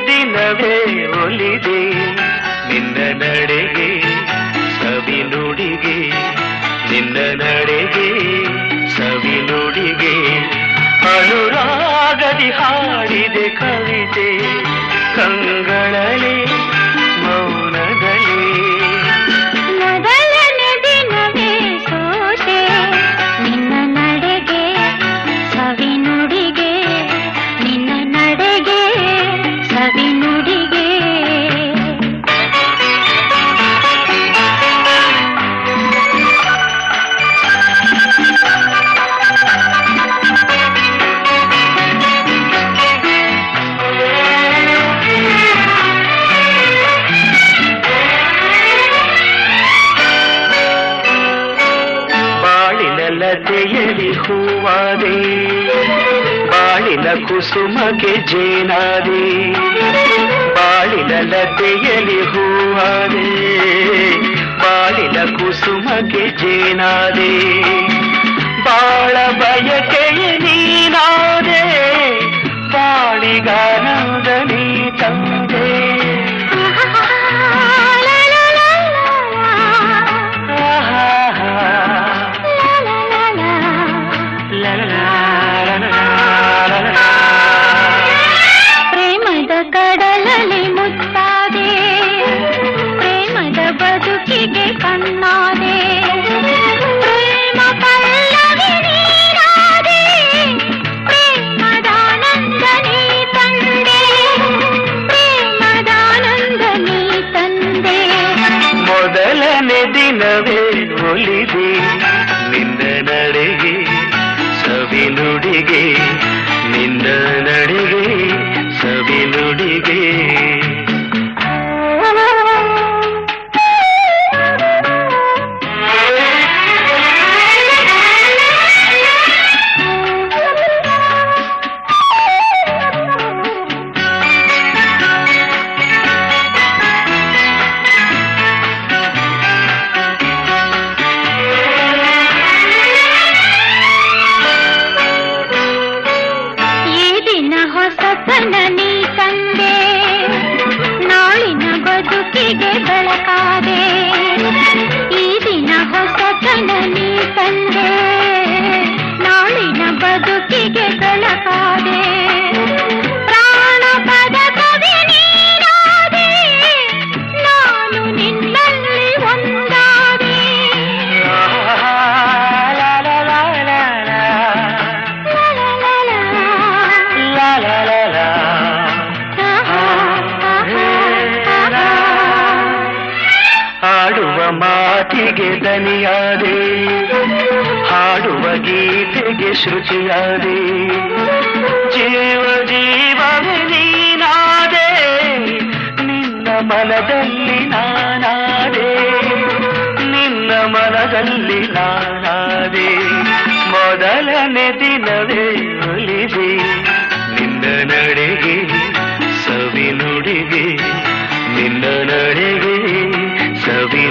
ದಿನವೇ ಒಲಿದೆ ನಿನ್ನ ನಡೆಗೆ ಸವಿ ನುಡಿಗೆ ನಿನ್ನ ನಡೆಗೆ ಸವಿ ನುಡಿಗೆ ಅನುರಾಗದಿ ಹಾಡಿದೆ ಕವಿತೆ ಕಂಗಳಲ್ಲಿ ಮೌನದಲ್ಲಿ ಮೊದಲನೇ ದಿನವೇ ಸೋತೆ ನಿನ್ನ ನಡೆಗೆ ಸವಿ ನುಡಿಗೆ ನಿನ್ನ ನಡೆಗೆ ಸವಿ ನುಡಿಗೆ ಲತೆಯಲಿ ಹೂವಾದೆ ಬಾಳಿನ ಕುಸುಮಗೆ ಜೇನಾದೆ ಬಾಳಿನ ಲತೆಯಲಿ ಹೂವಾದೆ ಬಾಳಿನ ಕುಸುಮಗೆ ಜೇನಾದೆ ಬಾಳ ಬಯಕೆಯ ನೀನಾದೆ ಬಾಳಿಗಾನಂದ ನೀ ತಂದೆ ಪ್ರೇಮದ ಕಡಲಲ್ಲಿ ಮುತ್ತಾದೆ ಪ್ರೇಮದ ಬದುಕಿಗೆ ಕಣ್ಣಾದೆ ಪ್ರೇಮ ಪಲ್ಲವಿ ನೀನಾದೆ ಪ್ರೇಮದಾನಂದ ನೀ ತಂದೆ ಪ್ರೇಮದಾನಂದ ನೀ ತಂದೆ ಮೊದಲನೇ ದಿನವೇ ಒಲಿದೆ ನಿನ್ನ ನಡೆಗೆ ಸವಿ ನುಡಿಗೆ ನಿನ್ನ ನಡೆಗೆ ಸವಿ ನುಡಿಗೆ ಹೊಸತನ ನೀ ತಂದೆ ನಾಳಿನ ಬದುಕಿಗೆ ಬೆಳಕಾದೆ ಈ ದಿನ ಹೊಸತನ ನೀ ತಂದೆ ನಾಳಿನ ಬದುಕಿಗೆ ಬೆಳಕಾದೆ ಪ್ರಾಣ ಪದಕವಿ ನೀನಾದೆ ನಾನು ನಿನ್ನಲ್ಲಿ ಒಂದಾದೆ ಹಾಡುವ ಮಾತಿಗೆ ದನಿಯಾದೆ ಹಾಡುವ ಗೀತೆಗೆ ಶ್ರುತಿಯಾದೆ ಜೀವ ಜೀವವೇ ನೀನಾದೆ ನಿನ್ನ ಮನದಲ್ಲಿ ನಾನಾದೆ ನಿನ್ನ ಮನದಲ್ಲಿ ನಾನಾದೆ ಮೊದಲನೇ ದಿನವೇ ಒಲಿದೆ ನಿನ್ನ ನಡೆಗೆ ಸವಿ ನುಡಿಗೆ ನಿನ್ನ ನಡೆಗೆ ಸವಿ